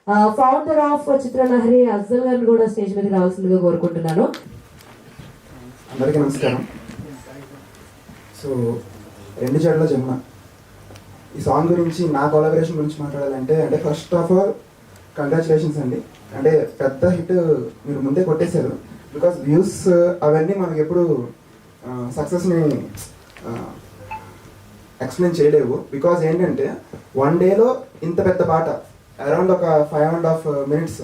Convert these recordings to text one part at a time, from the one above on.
Founder of Chitralahari Afzal గారిని కూడా stage మీదకి రావాల్సిందిగా కోరుకుంటున్నాను. అందరికీ నమస్కారం. సో రెండు జడల జమున ఈ సాంగ్ గురించి, నా కొలాబరేషన్ గురించి మాట్లాడాలంటే ఫస్ట్ ఆఫ్ ఆల్ కంగ్రాచులేషన్స్ అండి. అంటే పెద్ద హిట్ మీరు ముందే కొట్టేశారు. బికాస్ వ్యూస్ అవన్నీ మనకి ఎప్పుడు సక్సెస్ని ఎక్స్ప్లెయిన్ చేయలేవు. బికాజ్ ఏంటంటే వన్ డేలో ఇంత పెద్ద పాట, అరౌండ్ ఒక 5.5 minutes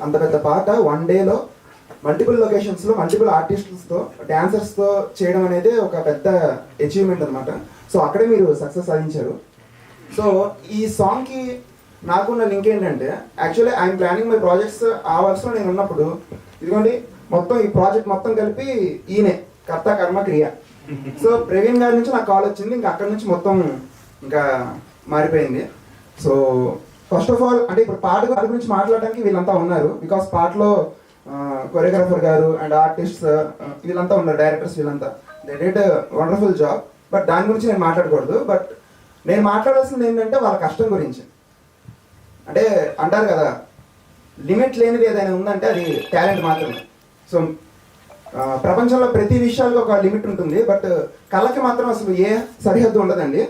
అంత పెద్ద పాట వన్ డేలో మల్టిపుల్ లొకేషన్స్లో మల్టిపుల్ ఆర్టిస్ట్స్తో డాన్సర్స్తో చేయడం అనేది ఒక పెద్ద అచీవ్మెంట్ అనమాట. సో అక్కడే మీరు సక్సెస్ సాధించారు. సో ఈ సాంగ్కి నాకున్న లింక్ ఏంటంటే, actually I'm planning my projects. ఆ వర్క్స్లో నేను ఉన్నప్పుడు ఇదిగోండి మొత్తం ఈ ప్రాజెక్ట్ మొత్తం కలిపి ఈయనే కర్త కర్మ క్రియ. సో ప్రవీణ్ గారి నుంచి నాకు కాల్ వచ్చింది. ఇంకా అక్కడి నుంచి మొత్తం ఇంకా మారిపోయింది. సో ఫస్ట్ ఆఫ్ ఆల్ ఇప్పుడు పాట గురించి మాట్లాడడానికి వీళ్ళంతా ఉన్నారు. బికాస్ పాటలో కొరియోగ్రాఫర్ గారు అండ్ ఆర్టిస్ట్స్ వీళ్ళంతా ఉన్నారు, డైరెక్టర్స్ వీళ్ళంతా. They did wonderful job. But దాని గురించి నేను మాట్లాడకూడదు. బట్ నేను మాట్లాడాల్సింది ఏంటంటే వాళ్ళ కష్టం గురించి. అంటే అంటారు కదా, లిమిట్ లేనిది ఏదైనా ఉందంటే అది టాలెంట్ మాత్రమే. సో ప్రపంచంలో ప్రతి విషయాలకు ఒక లిమిట్ ఉంటుంది. బట్ కళకి మాత్రం అసలు ఏ సరిహద్దు ఉండదండి.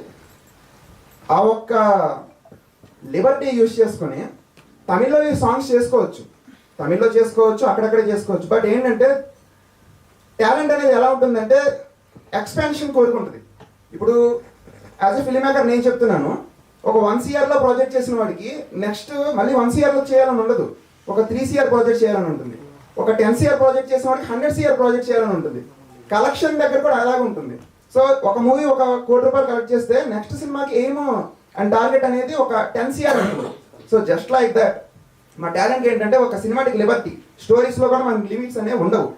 ఆ ఒక్క లిబర్టీ యూజ్ చేసుకొని తమిళ్లో ఈ సాంగ్స్ చేసుకోవచ్చు, తమిళ్లో చేసుకోవచ్చు, అక్కడక్కడే చేసుకోవచ్చు. బట్ ఏంటంటే టాలెంట్ అనేది ఎలా ఉంటుందంటే ఎక్స్పాన్షన్ కోరుకుంటుంది. ఇప్పుడు యాజ్ ఎ ఫిల్మ్ మేకర్ నేను చెప్తున్నాను, ఒక 1 CRలో ప్రాజెక్ట్ చేసిన వాడికి నెక్స్ట్ మళ్ళీ 1 CRలో చేయాలని ఉండదు, ఒక 3 CR ప్రాజెక్ట్ చేయాలని ఉంటుంది. ఒక 10 CR ప్రాజెక్ట్ చేసిన వాడికి 100 CR ప్రాజెక్ట్ చేయాలని ఉంటుంది. కలెక్షన్ దగ్గర కూడా అలాగే ఉంటుంది. సో ఒక మూవీ ఒక ₹1 కోటి కలెక్ట్ చేస్తే నెక్స్ట్ సినిమాకి ఎయిమ్ అండ్ టార్గెట్ అనేది ఒక 10 CR ఉంటుంది. సో జస్ట్ లైక్ దట్ మా టాలెంట్ ఏంటంటే ఒక సినిమాటిక్ లిబర్టీ. స్టోరీస్లో కూడా మనకి లిమిట్స్ అనేవి ఉండవు.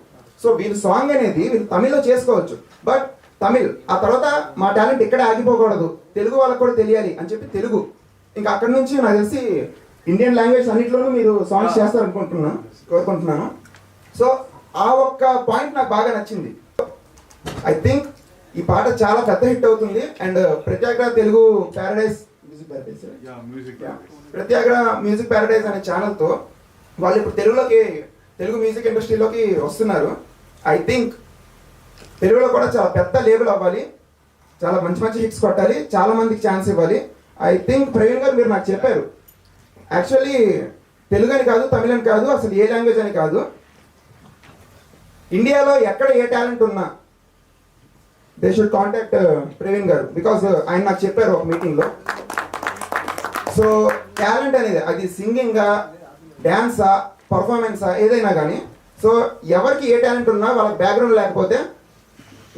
సో వీళ్ళు సాంగ్ అనేది వీళ్ళు తమిళ్లో చేసుకోవచ్చు. బట్ తమిళ్ ఆ తర్వాత మా టాలెంట్ ఇక్కడే ఆగిపోకూడదు, తెలుగు వాళ్ళకు కూడా తెలియాలి అని చెప్పి తెలుగు, ఇంకా అక్కడి నుంచి నాకు తెలిసి ఇండియన్ లాంగ్వేజ్ అన్నింటిలోనూ మీరు సాంగ్స్ కోరుకుంటున్నాను. సో ఆ ఒక్క పాయింట్ నాకు బాగా నచ్చింది. ఐ థింక్ ఈ పాట చాలా పెద్ద హిట్ అవుతుంది. And Pratyagraha Telugu paradise Pratyagraha music paradise అనే ఛానల్తో వాళ్ళు ఇప్పుడు తెలుగు మ్యూజిక్ ఇండస్ట్రీలోకి వస్తున్నారు. ఐ థింక్ తెలుగులో కూడా చాలా పెద్ద లేబుల్ అవ్వాలి, చాలా మంచి మంచి హిట్స్ కొట్టాలి, చాలా మందికి ఛాన్స్ ఇవ్వాలి. ఐ థింక్ ప్రవీణ్ గారు మీరు నాకు చెప్పారు, యాక్చువల్లీ తెలుగు అని కాదు, తమిళ్ అని కాదు, అసలు ఏ లాంగ్వేజ్ అని కాదు, ఇండియాలో ఎక్కడ ఏ టాలెంట్ ఉన్నా దే షుడ్ కాంటాక్ట్ ప్రవీణ్ గారు. బికాస్ ఆయన నాకు చెప్పారు ఒక మీటింగ్లో. సో టాలెంట్ అనేది అది సింగింగా, డ్యాన్సా, పర్ఫార్మెన్సా, ఏదైనా కానీ, సో ఎవరికి ఏ టాలెంట్ ఉన్నా వాళ్ళకి బ్యాక్గ్రౌండ్ లేకపోతే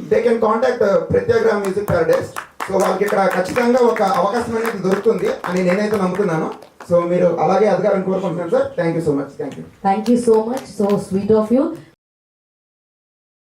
they can contact Pratyagraha music paradise. So వాళ్ళకి ఇక్కడ ఖచ్చితంగా ఒక అవకాశం అనేది దొరుకుతుంది అని నేనైతే నమ్ముతున్నాను. సో మీరు అలాగే ఎదగాలని కోరుకుంటున్నాను sir. Thank you so much. Thank you so much. So sweet of you.